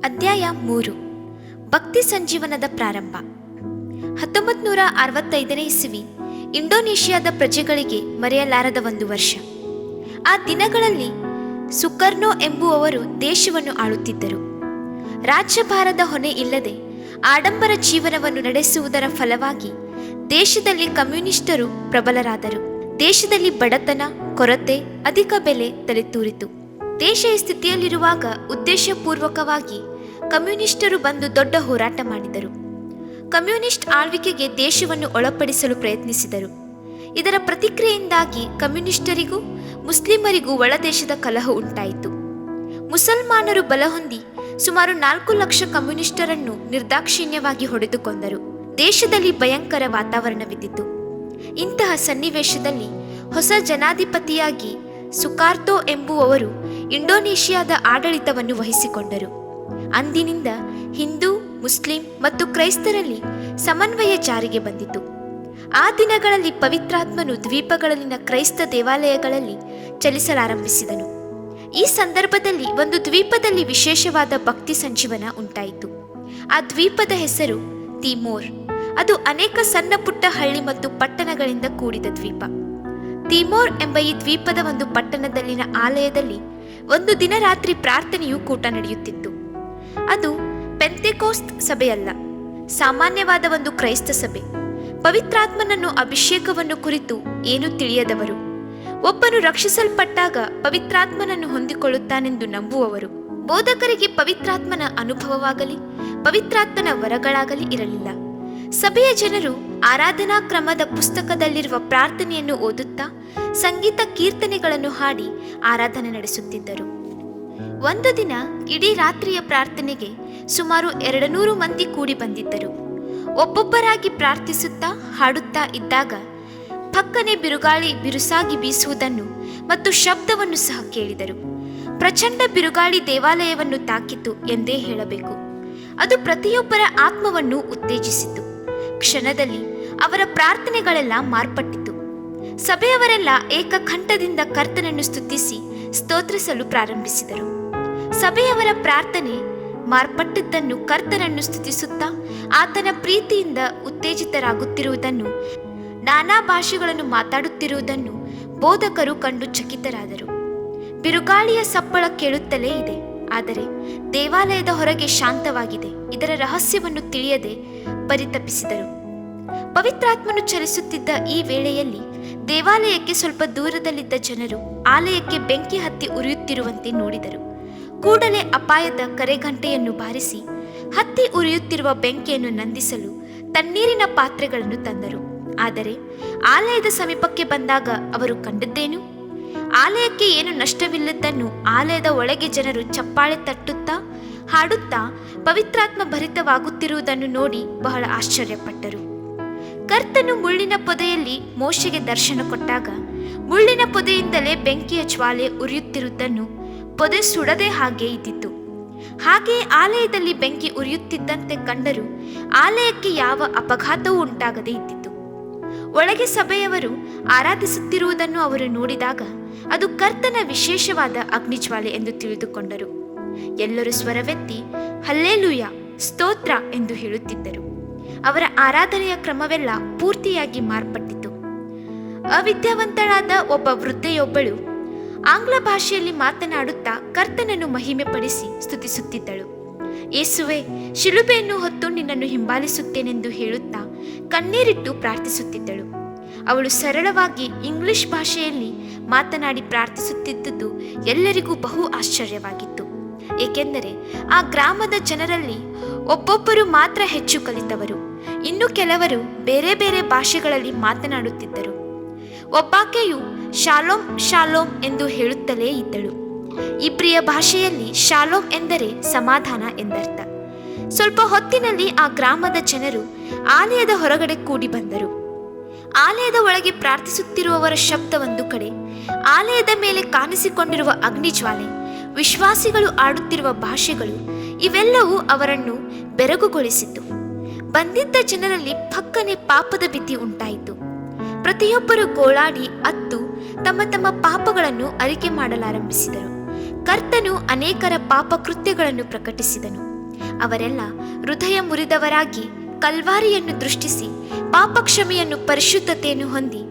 ಅಧ್ಯಾಯ 3. ಭಕ್ತಿ ಸಂಜೀವನದ ಪ್ರಾರಂಭ. 1965 ಇಸವಿ ಇಂಡೋನೇಷ್ಯಾದ ಪ್ರಜೆಗಳಿಗೆ ಮರೆಯಲಾರದ ಒಂದು ವರ್ಷ. ಆ ದಿನಗಳಲ್ಲಿ ಸುಕರ್ನೋ ಎಂಬುವವರು ದೇಶವನ್ನು ಆಳುತ್ತಿದ್ದರು. ರಾಜ್ಯಭಾರದ ಹೊಣೆ ಇಲ್ಲದೆ ಆಡಂಬರ ಜೀವನವನ್ನು ನಡೆಸುವುದರ ಫಲವಾಗಿ ದೇಶದಲ್ಲಿ ಕಮ್ಯುನಿಸ್ಟರು ಪ್ರಬಲರಾದರು. ದೇಶದಲ್ಲಿ ಬಡತನ, ಕೊರತೆ, ಅಧಿಕ ಬೆಲೆ ತಲೆತೂರಿತು. ದೇಶ ಈ ಸ್ಥಿತಿಯಲ್ಲಿರುವಾಗ ಉದ್ದೇಶಪೂರ್ವಕವಾಗಿ ಕಮ್ಯುನಿಸ್ಟರು ಬಂದು ದೊಡ್ಡ ಹೋರಾಟ ಮಾಡಿದರು. ಕಮ್ಯುನಿಸ್ಟ್ ಆಳ್ವಿಕೆಗೆ ದೇಶವನ್ನು ಒಳಪಡಿಸಲು ಪ್ರಯತ್ನಿಸಿದರು. ಇದರ ಪ್ರತಿಕ್ರಿಯೆಯಿಂದಾಗಿ ಕಮ್ಯುನಿಸ್ಟರಿಗೂ ಮುಸ್ಲಿಮರಿಗೂ ಒಳದೇಶದ ಕಲಹ ಉಂಟಾಯಿತು. ಮುಸಲ್ಮಾನರು ಬಲಹೊಂದಿ ಸುಮಾರು 4 ಲಕ್ಷ ಕಮ್ಯುನಿಸ್ಟರನ್ನು ನಿರ್ದಾಕ್ಷಿಣ್ಯವಾಗಿ ಹೊಡೆದುಕೊಂಡರು. ದೇಶದಲ್ಲಿ ಭಯಂಕರ ವಾತಾವರಣವಿದ್ದಿತು. ಇಂತಹ ಸನ್ನಿವೇಶದಲ್ಲಿ ಹೊಸ ಜನಾಧಿಪತಿಯಾಗಿ ಸುಕಾರ್ತೋ ಎಂಬುವವರು ಇಂಡೋನೇಷ್ಯಾದ ಆಡಳಿತವನ್ನು ವಹಿಸಿಕೊಂಡರು. ಅಂದಿನಿಂದ ಹಿಂದೂ, ಮುಸ್ಲಿಂ ಮತ್ತು ಕ್ರೈಸ್ತರಲ್ಲಿ ಸಮನ್ವಯ ಜಾರಿಗೆ ಬಂದಿತು. ಆ ದಿನಗಳಲ್ಲಿ ಪವಿತ್ರಾತ್ಮನು ದ್ವೀಪಗಳಲ್ಲಿನ ಕ್ರೈಸ್ತ ದೇವಾಲಯಗಳಲ್ಲಿ ಚಲಿಸಲಾರಂಭಿಸಿದನು. ಈ ಸಂದರ್ಭದಲ್ಲಿ ಒಂದು ದ್ವೀಪದಲ್ಲಿ ವಿಶೇಷವಾದ ಭಕ್ತಿ ಸಂಜೀವನ ಉಂಟಾಯಿತು. ಆ ದ್ವೀಪದ ಹೆಸರು ತಿಮೋರ್. ಅದು ಅನೇಕ ಸಣ್ಣ ಪುಟ್ಟ ಹಳ್ಳಿ ಮತ್ತು ಪಟ್ಟಣಗಳಿಂದ ಕೂಡಿದ ದ್ವೀಪ. ತಿಮೋರ್ ಎಂಬ ಈ ದ್ವೀಪದ ಒಂದು ಪಟ್ಟಣದಲ್ಲಿನ ಆಲಯದಲ್ಲಿ ಒಂದು ದಿನ ರಾತ್ರಿ ಪ್ರಾರ್ಥನೆಯು ಕೂಟ ನಡೆಯುತ್ತಿತ್ತು. ಅದು ಪೆಂತೆಕೋಸ್ತ್ ಸಭೆಯಲ್ಲ, ಸಾಮಾನ್ಯವಾದ ಒಂದು ಕ್ರೈಸ್ತ ಸಭೆ. ಪವಿತ್ರಾತ್ಮನನ್ನು ಅಭಿಷೇಕವನ್ನು ಕುರಿತು ಏನೂ ತಿಳಿಯದವರು, ಒಬ್ಬನು ರಕ್ಷಿಸಲ್ಪಟ್ಟಾಗ ಪವಿತ್ರಾತ್ಮನನ್ನು ಹೊಂದಿಕೊಳ್ಳುತ್ತಾನೆಂದು ನಂಬುವವರು. ಬೋಧಕರಿಗೆ ಪವಿತ್ರಾತ್ಮನ ಅನುಭವವಾಗಲಿ ಪವಿತ್ರಾತ್ಮನ ವರಗಳಾಗಲಿ ಇರಲಿಲ್ಲ. ಸಭೆಯ ಜನರು ಆರಾಧನಾ ಕ್ರಮದ ಪುಸ್ತಕದಲ್ಲಿರುವ ಪ್ರಾರ್ಥನೆಯನ್ನು ಓದುತ್ತಾ ಸಂಗೀತ ಕೀರ್ತನೆಗಳನ್ನು ಹಾಡಿ ಆರಾಧನೆ ನಡೆಸುತ್ತಿದ್ದರು. ಒಂದು ದಿನ ಇಡೀ ರಾತ್ರಿಯ ಪ್ರಾರ್ಥನೆಗೆ ಸುಮಾರು 200 ಮಂದಿ ಕೂಡಿ ಬಂದಿದ್ದರು. ಒಬ್ಬೊಬ್ಬರಾಗಿ ಪ್ರಾರ್ಥಿಸುತ್ತಾ ಹಾಡುತ್ತಾ ಇದ್ದಾಗ ಪಕ್ಕನೆ ಬಿರುಗಾಳಿ ಬಿರುಸಾಗಿ ಬೀಸುವುದನ್ನು ಮತ್ತು ಶಬ್ದವನ್ನು ಸಹ ಕೇಳಿದರು. ಪ್ರಚಂಡ ಬಿರುಗಾಳಿ ದೇವಾಲಯವನ್ನು ತಾಕಿತು ಎಂದೇ ಹೇಳಬೇಕು. ಅದು ಪ್ರತಿಯೊಬ್ಬರ ಆತ್ಮವನ್ನು ಉತ್ತೇಜಿಸಿತು. ಕ್ಷಣದಲ್ಲಿ ಅವರ ಪ್ರಾರ್ಥನೆಗಳೆಲ್ಲ ಮಾರ್ಪಟ್ಟಿತು. ಸಭೆಯವರೆಲ್ಲ ಏಕಕಂಠದಿಂದ ಕರ್ತನನ್ನು ಸ್ತುತಿಸಿ ಸ್ತೋತ್ರಿಸಲು ಪ್ರಾರಂಭಿಸಿದರು. ಸಭೆಯವರ ಪ್ರಾರ್ಥನೆ ಮಾರ್ಪಟ್ಟಿದ್ದನ್ನು, ಕರ್ತನನ್ನು ಸ್ತುತಿಸುತ್ತಾ ಆತನ ಪ್ರೀತಿಯಿಂದ ಉತ್ತೇಜಿತರಾಗುತ್ತಿರುವುದನ್ನು, ನಾನಾ ಭಾಷೆಗಳನ್ನು ಮಾತಾಡುತ್ತಿರುವುದನ್ನು ಬೋಧಕರು ಕಂಡು ಚಕಿತರಾದರು. ಬಿರುಗಾಳಿಯ ಸಪ್ಪಳ ಕೇಳುತ್ತಲೇ ಇದೆ, ಆದರೆ ದೇವಾಲಯದ ಹೊರಗೆ ಶಾಂತವಾಗಿದೆ. ಇದರ ರಹಸ್ಯವನ್ನು ತಿಳಿಯದೆ ಪರಿತಪಿಸಿದರು. ಪವಿತ್ರಾತ್ಮನು ಚಲಿಸುತ್ತಿದ್ದ ಈ ವೇಳೆಯಲ್ಲಿ ದೇವಾಲಯಕ್ಕೆ ಸ್ವಲ್ಪ ದೂರದಲ್ಲಿದ್ದ ಜನರು ಆಲಯಕ್ಕೆ ಬೆಂಕಿ ಹತ್ತಿ ಉರಿಯುತ್ತಿರುವಂತೆ ನೋಡಿದರು. ಕೂಡಲೇ ಅಪಾಯದ ಕರೆಗಂಟೆಯನ್ನು ಬಾರಿಸಿ ಹತ್ತಿ ಉರಿಯುತ್ತಿರುವ ಬೆಂಕಿಯನ್ನು ನಂದಿಸಲು ತಣ್ಣೀರಿನ ಪಾತ್ರೆಗಳನ್ನು ತಂದರು. ಆದರೆ ಆಲಯದ ಸಮೀಪಕ್ಕೆ ಬಂದಾಗ ಅವರು ಕಂಡದ್ದೇನು? ಆಲಯಕ್ಕೆ ಏನು ನಷ್ಟವಿಲ್ಲದನ್ನು ಆಲಯದ ಒಳಗೆ ಜನರು ಚಪ್ಪಾಳೆ ತಟ್ಟುತ್ತಾ ಹಾಡುತ್ತಾ ಪವಿತ್ರಾತ್ಮ ಭರಿತವಾಗುತ್ತಿರುವುದನ್ನು ನೋಡಿ ಬಹಳ ಆಶ್ಚರ್ಯಪಟ್ಟರು. ಕರ್ತನು ಮುಳ್ಳಿನ ಪೊದೆಯಲ್ಲಿ ಮೋಶೆಗೆ ದರ್ಶನ ಕೊಟ್ಟಾಗ ಮುಳ್ಳಿನ ಪೊದೆಯಿಂದಲೇ ಬೆಂಕಿಯ ಜ್ವಾಲೆ ಉರಿಯುತ್ತಿರುವುದನ್ನು ಪೊದೆ ಸುಡದೆ ಹಾಗೆ ಇದ್ದಿತು. ಹಾಗೆಯೇ ಆಲಯದಲ್ಲಿ ಬೆಂಕಿ ಉರಿಯುತ್ತಿದ್ದಂತೆ ಕಂಡರೂ ಆಲಯಕ್ಕೆ ಯಾವ ಅಪಘಾತವೂ ಉಂಟಾಗದೇ ಇದ್ದಿತು. ಒಳಗೆ ಸಭೆಯವರು ಆರಾಧಿಸುತ್ತಿರುವುದನ್ನು ಅವರು ನೋಡಿದಾಗ ಅದು ಕರ್ತನ ವಿಶೇಷವಾದ ಅಗ್ನಿಜ್ವಾಲೆ ಎಂದು ತಿಳಿದುಕೊಂಡರು. ಎಲ್ಲರೂ ಸ್ವರವೆತ್ತಿ ಹಲ್ಲೇಲೂಯ, ಸ್ತೋತ್ರ ಎಂದು ಹೇಳುತ್ತಿದ್ದರು. ಅವರ ಆರಾಧನೆಯ ಕ್ರಮವೆಲ್ಲ ಪೂರ್ತಿಯಾಗಿ ಮಾರ್ಪಟ್ಟಿತು. ಅವಿದ್ಯಾವಂತಳಾದ ಒಬ್ಬ ವೃದ್ಧೆಯೊಬ್ಬಳು ಆಂಗ್ಲ ಭಾಷೆಯಲ್ಲಿ ಮಾತನಾಡುತ್ತಾ ಕರ್ತನನ್ನು ಮಹಿಮೆ ಪಡಿಸಿ ಸ್ತುತಿಸುತ್ತಿದ್ದಳು. ಯೇಸುವೆ, ಶಿಲುಬೆಯನ್ನು ಹೊತ್ತು ನಿನ್ನನ್ನು ಹಿಂಬಾಲಿಸುತ್ತೇನೆಂದು ಹೇಳುತ್ತಾ ಕಣ್ಣೀರಿಟ್ಟು ಪ್ರಾರ್ಥಿಸುತ್ತಿದ್ದಳು. ಅವಳು ಸರಳವಾಗಿ ಇಂಗ್ಲಿಷ್ ಭಾಷೆಯಲ್ಲಿ ಮಾತನಾಡಿ ಪ್ರಾರ್ಥಿಸುತ್ತಿದ್ದುದು ಎಲ್ಲರಿಗೂ ಬಹು ಆಶ್ಚರ್ಯವಾಗಿತ್ತು. ಏಕೆಂದರೆ ಆ ಗ್ರಾಮದ ಜನರಲ್ಲಿ ಒಬ್ಬೊಬ್ಬರು ಮಾತ್ರ ಹೆಚ್ಚು ಕಲಿತವರು, ಇನ್ನು ಕೆಲವರು ಬೇರೆ ಬೇರೆ ಭಾಷೆಗಳಲ್ಲಿ ಮಾತನಾಡುತ್ತಿದ್ದರು. ಒಬ್ಬಾಕೆಯು ಶಾಲೋಮ್ ಶಾಲೋಮ್ ಎಂದು ಹೇಳುತ್ತಲೇ ಇದ್ದಳು. ಇಬ್ರಿಯ ಭಾಷೆಯಲ್ಲಿ ಶಾಲೋಮ್ ಎಂದರೆ ಸಮಾಧಾನ ಎಂದರ್ಥ. ಸ್ವಲ್ಪ ಹೊತ್ತಿನಲ್ಲಿ ಆ ಗ್ರಾಮದ ಜನರು ಆಲಯದ ಹೊರಗಡೆ ಕೂಡಿ ಬಂದರು. ಆಲಯದ ಒಳಗೆ ಪ್ರಾರ್ಥಿಸುತ್ತಿರುವವರ ಶಬ್ದ ಒಂದು ಕಡೆ, ಆಲಯದ ಮೇಲೆ ಕಾಣಿಸಿಕೊಂಡಿರುವ ಅಗ್ನಿಜ್ವಾಲೆ, ವಿಶ್ವಾಸಿಗಳು ಆಡುತ್ತಿರುವ ಭಾಷೆಗಳು, ಇವೆಲ್ಲವೂ ಅವರನ್ನು ಬೆರಗುಗೊಳಿಸಿತು. ಬಂದಿದ್ದ ಜನರಲ್ಲಿ ಪಕ್ಕನೆ ಪಾಪದ ಭೀತಿ ಉಂಟಾಯಿತು. ಪ್ರತಿಯೊಬ್ಬರು ಗೋಳಾಡಿ ಅತ್ತು ತಮ್ಮ ತಮ್ಮ ಪಾಪಗಳನ್ನು ಅರಿಕೆ ಮಾಡಲಾರಂಭಿಸಿದರು. ಕರ್ತನು ಅನೇಕರ ಪಾಪ ಕೃತ್ಯಗಳನ್ನು ಪ್ರಕಟಿಸಿದನು. ಅವರೆಲ್ಲ ಹೃದಯ ಮುರಿದವರಾಗಿ ಕಲ್ವಾರಿಯನ್ನು ದೃಷ್ಟಿಸಿ ಪಾಪಕ್ಷಮೆಯನ್ನು ಪರಿಶುದ್ಧತೆಯನ್ನು ಹೊಂದಿ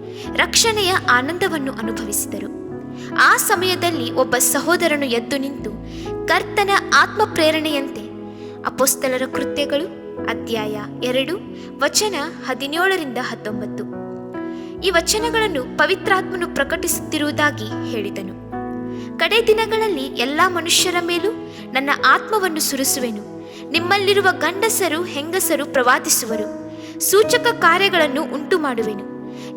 ರಕ್ಷಣೆಯ ಆನಂದವನ್ನು ಅನುಭವಿಸಿದರು. ಆ ಸಮಯದಲ್ಲಿ ಒಬ್ಬ ಸಹೋದರನು ಎದ್ದು ನಿಂತು ಕರ್ತನ ಆತ್ಮ ಪ್ರೇರಣೆಯಂತೆ ಅಪೊಸ್ತಲರ ಕೃತ್ಯಗಳು ಅಧ್ಯಾಯ 2 ವಚನ 17-19 ಈ ವಚನಗಳನ್ನು ಪವಿತ್ರಾತ್ಮನು ಪ್ರಕಟಿಸುತ್ತಿರುವುದಾಗಿ ಹೇಳಿದನು. ಕಡೆ ದಿನಗಳಲ್ಲಿ ಎಲ್ಲ ಮನುಷ್ಯರ ಮೇಲೂ ನನ್ನ ಆತ್ಮವನ್ನು ಸುರಿಸುವೆನು. ನಿಮ್ಮಲ್ಲಿರುವ ಗಂಡಸರು ಹೆಂಗಸರು ಪ್ರವಾದಿಸುವರು, ಸೂಚಕ ಕಾರ್ಯಗಳನ್ನು ಉಂಟು ಮಾಡುವೆನು.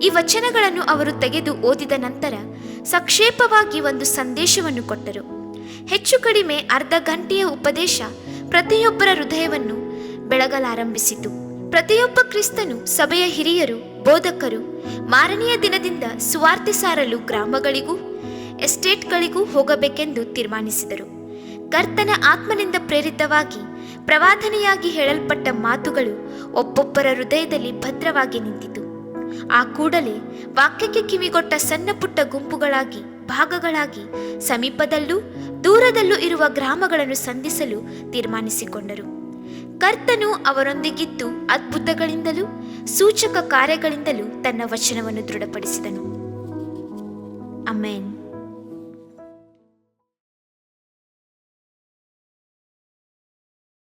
ಈ ವಚನಗಳನ್ನು ಅವರು ತೆಗೆದು ಓದಿದ ನಂತರ ಸಂಕ್ಷೇಪವಾಗಿ ಒಂದು ಸಂದೇಶವನ್ನು ಕೊಟ್ಟರು. ಹೆಚ್ಚು ಕಡಿಮೆ ಅರ್ಧ ಗಂಟೆಯ ಉಪದೇಶ ಪ್ರತಿಯೊಬ್ಬರ ಹೃದಯವನ್ನು ಬೆಳಗಲಾರಂಭಿಸಿತು. ಪ್ರತಿಯೊಬ್ಬ ಕ್ರಿಸ್ತನು ಸಭೆಯ ಹಿರಿಯರು, ಬೋಧಕರು ಮಾರನೆಯ ದಿನದಿಂದ ಸುವಾರ್ತೆ ಸಾರಲು ಗ್ರಾಮಗಳಿಗೂ ಎಸ್ಟೇಟ್ಗಳಿಗೂ ಹೋಗಬೇಕೆಂದು ತೀರ್ಮಾನಿಸಿದರು. ಕರ್ತನ ಆತ್ಮನಿಂದ ಪ್ರೇರಿತವಾಗಿ ಪ್ರವಾದನೆಯಾಗಿ ಹೇಳಲ್ಪಟ್ಟ ಮಾತುಗಳು ಒಬ್ಬೊಬ್ಬರ ಹೃದಯದಲ್ಲಿ ಭದ್ರವಾಗಿ ನಿಂತಿತು. ಆ ಕೂಡಲೇ ವಾಕ್ಯಕ್ಕೆ ಕಿವಿಗೊಟ್ಟ ಸಣ್ಣ ಪುಟ್ಟ ಗುಂಪುಗಳಾಗಿ ಭಾಗಗಳಾಗಿ ಸಮೀಪದಲ್ಲೂ ದೂರದಲ್ಲೂ ಇರುವ ಗ್ರಾಮಗಳನ್ನು ಸಂಧಿಸಲು ತೀರ್ಮಾನಿಸಿಕೊಂಡರು. ಕರ್ತನು ಅವರೊಂದಿಗಿದ್ದು ಅದ್ಭುತಗಳಿಂದಲೂ ಸೂಚಕ ಕಾರ್ಯಗಳಿಂದಲೂ ತನ್ನ ವಚನವನ್ನು ದೃಢಪಡಿಸಿದನು. ಆಮೆನ್.